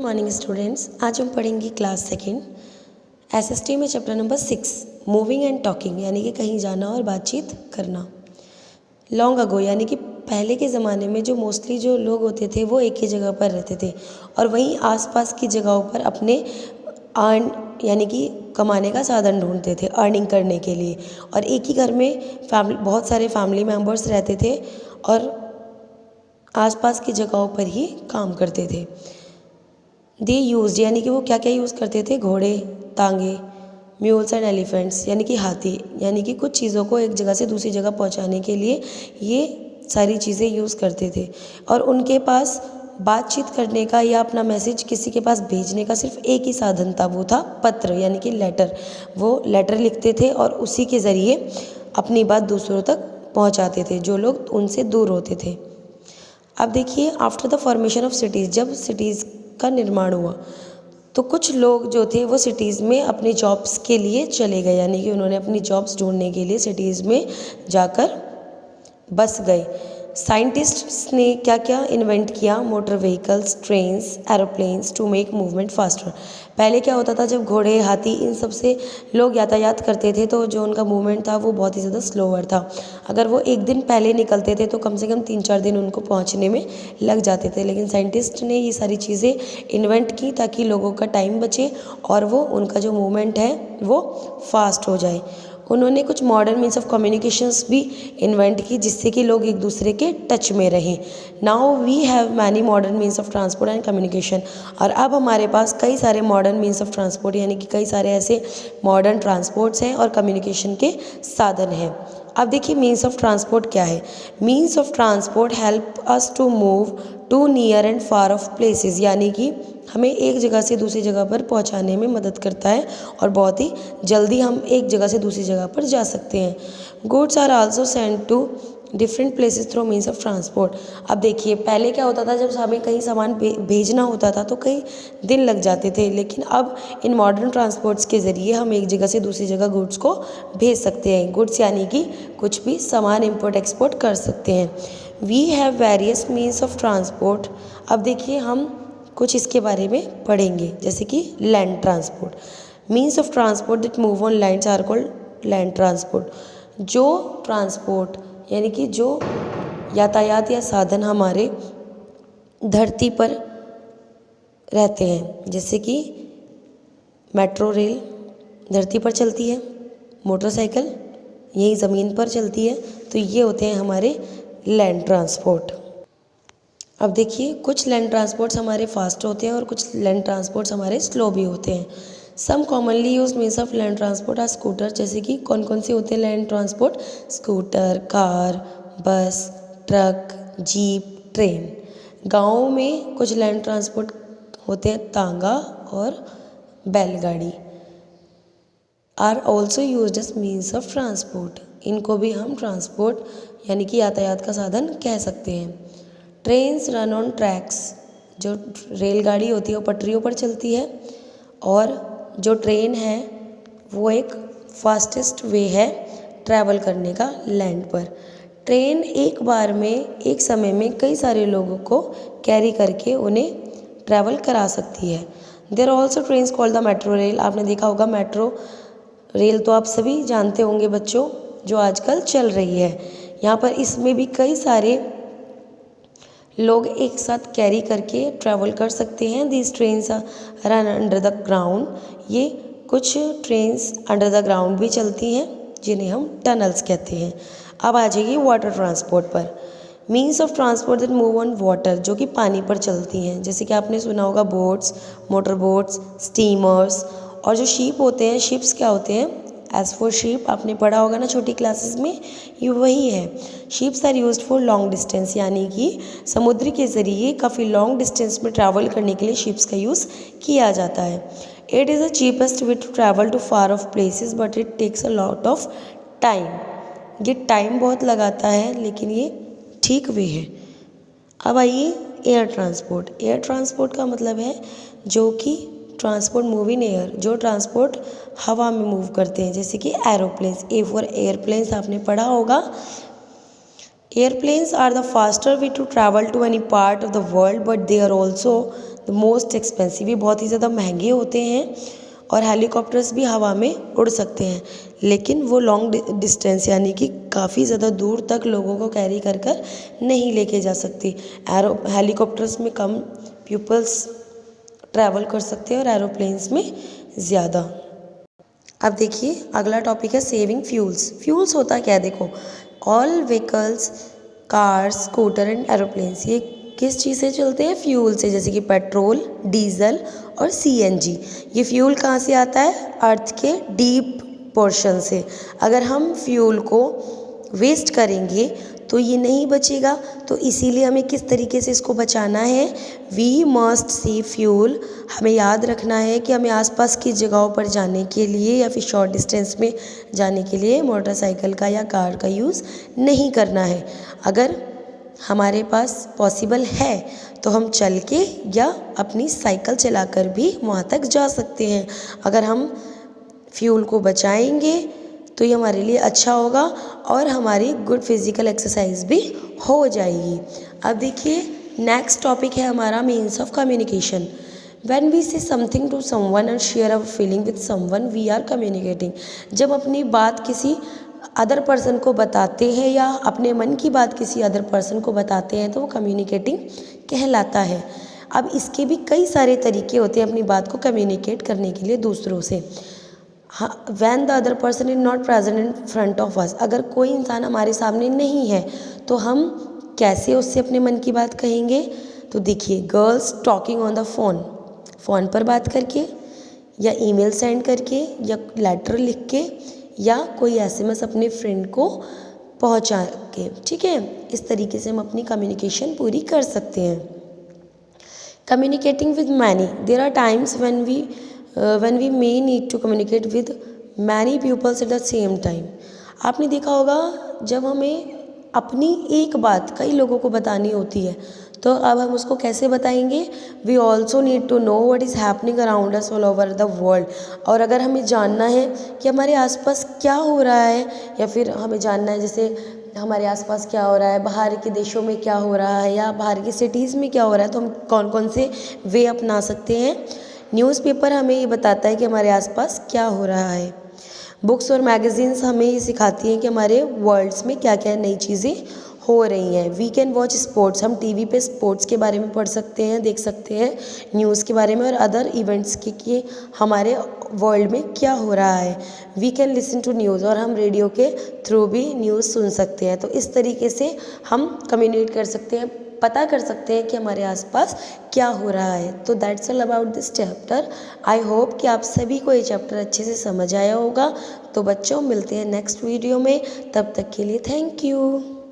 Morning students, आज हम पढ़ेंगे क्लास सेकेंड एसएसटी में chapter number 6 moving and talking, यानी कि कहीं जाना और बातचीत करना। लॉन्ग अगो यानी कि पहले के ज़माने में जो मोस्टली जो लोग होते थे वो एक ही जगह पर रहते थे और वहीं आसपास की जगहों पर अपने अर्न यानी कि कमाने का साधन ढूंढते थे अर्निंग करने के लिए। और एक ही घर में बहुत सारे फैमिली मेम्बर्स रहते थे और आसपास की जगहों पर ही काम करते थे। दे यूज यानी कि वो क्या क्या यूज़ करते थे, घोड़े, तांगे, म्यूल्स एंड एलिफेंट्स यानी कि हाथी, यानी कि कुछ चीज़ों को एक जगह से दूसरी जगह पहुंचाने के लिए ये सारी चीज़ें यूज़ करते थे। और उनके पास बातचीत करने का या अपना मैसेज किसी के पास भेजने का सिर्फ एक ही साधन था, वो था पत्र यानी कि लेटर। वो लेटर लिखते थे और उसी के ज़रिए अपनी बात दूसरों तक पहुँचाते थे जो लोग उनसे दूर होते थे। अब देखिए, after the formation of cities, जब सिटीज़ का निर्माण हुआ तो कुछ लोग जो थे वो सिटीज़ में अपने जॉब्स के लिए चले गए, यानी कि उन्होंने अपनी जॉब्स ढूंढने के लिए सिटीज़ में जाकर बस गए। साइंटिस्ट्स ने क्या क्या इन्वेंट किया, motor vehicles, trains, aeroplanes to make movement faster. पहले क्या होता था, जब घोड़े, हाथी इन सब से लोग यातायात करते थे तो जो उनका मूवमेंट था वो बहुत ही ज़्यादा स्लोअर था। अगर वो एक दिन पहले निकलते थे तो कम से कम 3-4 दिन उनको पहुंचने में लग जाते थे। लेकिन साइंटिस्ट ने ये सारी चीज़ें इन्वेंट की ताकि लोगों का टाइम बचे और वो उनका जो मूवमेंट है वो फास्ट हो जाए। उन्होंने कुछ मॉडर्न मीन्स ऑफ कम्युनिकेशंस भी इन्वेंट की जिससे कि लोग एक दूसरे के टच में रहें। Now we have many modern means of transport and communication. और अब हमारे पास कई सारे मॉडर्न मीन्स ऑफ ट्रांसपोर्ट यानी कि कई सारे ऐसे मॉडर्न ट्रांसपोर्ट्स हैं और कम्युनिकेशन के साधन हैं। अब देखिए, मीन्स ऑफ ट्रांसपोर्ट क्या है। Means of transport help us to move to near and far of places, यानी कि हमें एक जगह से दूसरी जगह पर पहुंचाने में मदद करता है और बहुत ही जल्दी हम एक जगह से दूसरी जगह पर जा सकते हैं। Goods are also send to different places through means of transport. अब देखिए, पहले क्या होता था, जब हमें कहीं सामान भेजना होता था तो कई दिन लग जाते थे, लेकिन अब इन मॉडर्न ट्रांसपोर्ट्स के ज़रिए हम एक जगह से दूसरी जगह गुड्स को भेज सकते हैं। गुड्स यानी कि कुछ भी सामान इम्पोर्ट एक्सपोर्ट कर सकते हैं। We have various means of transport. अब देखिए, हम कुछ इसके बारे में पढ़ेंगे, जैसे कि land transport. Means of transport that move on lands are called land transport. जो ट्रांसपोर्ट यानी कि जो यातायात या साधन हमारे धरती पर रहते हैं, जैसे कि मेट्रो रेल धरती पर चलती है, मोटरसाइकिल यही ज़मीन पर चलती है, तो ये होते हैं हमारे लैंड ट्रांसपोर्ट। अब देखिए, कुछ लैंड ट्रांसपोर्ट्स हमारे फास्ट होते हैं और कुछ लैंड ट्रांसपोर्ट्स हमारे स्लो भी होते हैं। Some commonly use means of land transport are scooter. जैसे कि कौन कौन से होते हैं land transport, scooter, car, bus, truck, jeep, train. गाँव में कुछ लैंड ट्रांसपोर्ट होते हैं, तांगा और बैलगाड़ी are also use as means of transport. इनको भी हम ट्रांसपोर्ट यानी कि यातायात का साधन कह सकते हैं। Trains run on tracks. जो रेलगाड़ी होती है वो पटरियों पर चलती है और जो ट्रेन है वो एक फास्टेस्ट वे है ट्रैवल करने का लैंड पर। ट्रेन एक बार में एक समय में कई सारे लोगों को कैरी करके उन्हें ट्रैवल करा सकती है। There are also trains called the metro rail. आपने देखा होगा मेट्रो रेल, तो आप सभी जानते होंगे बच्चों, जो आजकल चल रही है। यहाँ पर इसमें भी कई सारे लोग एक साथ कैरी करके ट्रैवल कर सकते हैं। These trains run under the ground. ये कुछ ट्रेन्स अंडर द ग्राउंड भी चलती हैं जिन्हें हम टनल्स कहते हैं। अब आ जाइए वाटर ट्रांसपोर्ट पर। Means of transport that move on water, जो कि पानी पर चलती हैं, जैसे कि आपने सुना होगा बोट्स, मोटर बोट्स, स्टीमर्स। और जो शिप होते हैं, शिप्स क्या होते हैं, एज फॉर शिप आपने पढ़ा होगा ना छोटी क्लासेस में, ये वही है। Ships are used for long distance, यानी कि समुद्र के ज़रिए काफ़ी लॉन्ग डिस्टेंस में ट्रैवल करने के लिए शिप्स का यूज़ किया जाता है। It is the cheapest way to travel to far of places but it takes a lot of time. ये टाइम बहुत लगाता है लेकिन ये ठीक वे है। अब आइए एयर ट्रांसपोर्ट। एयर ट्रांसपोर्ट का मतलब है जो कि ट्रांसपोर्ट मूव इन एयर, जो ट्रांसपोर्ट हवा में मूव करते हैं, जैसे कि एरोप्लेन्स। ए फॉर एयरप्लेन्स आपने पढ़ा होगा। Airplanes are the faster way to travel to any part of the world but they are also the most expensive, ये बहुत ही ज़्यादा महंगे होते हैं। और हेलीकॉप्टर्स भी हवा में उड़ सकते हैं, लेकिन वो लॉन्ग डिस्टेंस यानी कि काफ़ी ज़्यादा दूर तक लोगों को कैरी कर कर नहीं लेके जा सकती। हेलीकॉप्टर्स में कम पीपल्स ट्रैवल कर सकते हैं और एरोप्लेन्स में ज़्यादा। अब देखिए अगला टॉपिक है सेविंग फ्यूल्स। फ्यूल्स होता क्या है, देखो all vehicles, cars, scooter and aeroplanes ये किस चीज़ से चलते हैं, फ्यूल से, जैसे कि पेट्रोल, डीजल और सीएनजी। ये फ्यूल कहाँ से आता है, अर्थ के डीप पोर्शन से। अगर हम फ्यूल को वेस्ट करेंगे तो ये नहीं बचेगा, तो इसीलिए हमें किस तरीके से इसको बचाना है, वी मस्ट सेव फ्यूल। हमें याद रखना है कि हमें आसपास की जगहों पर जाने के लिए या फिर शॉर्ट डिस्टेंस में जाने के लिए मोटरसाइकिल का या कार का यूज़ नहीं करना है। अगर हमारे पास पॉसिबल है तो हम चल के या अपनी साइकिल चलाकर भी वहाँ तक जा सकते हैं। अगर हम फ्यूल को बचाएंगे तो ये हमारे लिए अच्छा होगा और हमारी गुड फिजिकल एक्सरसाइज भी हो जाएगी। अब देखिए नेक्स्ट टॉपिक है हमारा means of communication. When we say something to someone and share our feeling with someone we are communicating. जब अपनी बात किसी अदर पर्सन को बताते हैं या अपने मन की बात किसी अदर पर्सन को बताते हैं तो वो कम्युनिकेटिंग कहलाता है। अब इसके भी कई सारे तरीके होते हैं अपनी बात को कम्युनिकेट करने के लिए दूसरों से। हाँ, when the other person is not present in front of us, अगर कोई इंसान हमारे सामने नहीं है तो हम कैसे उससे अपने मन की बात कहेंगे। तो देखिए girls talking on the phone पर बात करके या ईमेल सेंड करके या लेटर लिख के या कोई एसएमएस अपने फ्रेंड को पहुंचा के, ठीक है। इस तरीके से हम अपनी कम्युनिकेशन पूरी कर सकते हैं। Communicating with many, there are times when we may need to communicate with many pupils at the same time। आपने देखा होगा जब हमें अपनी एक बात कई लोगों को बतानी होती है तो अब हम उसको कैसे बताएंगे, we also need to know what is happening around us all over the world. और अगर हमें जानना है कि हमारे आसपास क्या हो रहा है या फिर हमें जानना है जैसे हमारे आसपास क्या हो रहा है, बाहर के देशों में क्या हो रहा है या बाहर की सिटीज़ में क्या हो रहा है, तो हम कौन कौन से वे अपना सकते हैं। न्यूज़पेपर हमें ये बताता है कि हमारे आसपास क्या हो रहा है। बुक्स और मैगज़ीन्स हमें ये सिखाती हैं कि हमारे वर्ल्ड्स में क्या क्या नई चीज़ें हो रही हैं। वी कैन वॉच स्पोर्ट्स, हम टीवी पे स्पोर्ट्स के बारे में पढ़ सकते हैं, देख सकते हैं न्यूज़ के बारे में और अदर इवेंट्स के कि हमारे वर्ल्ड में क्या हो रहा है। We can listen to news, और हम रेडियो के थ्रू भी न्यूज़ सुन सकते हैं। तो इस तरीके से हम कम्युनिकेट कर सकते हैं, पता कर सकते हैं कि हमारे आसपास क्या हो रहा है। तो that's all about this chapter. I hope कि आप सभी को ये चैप्टर अच्छे से समझ आया होगा। तो बच्चों मिलते हैं नेक्स्ट वीडियो में, तब तक के लिए थैंक यू।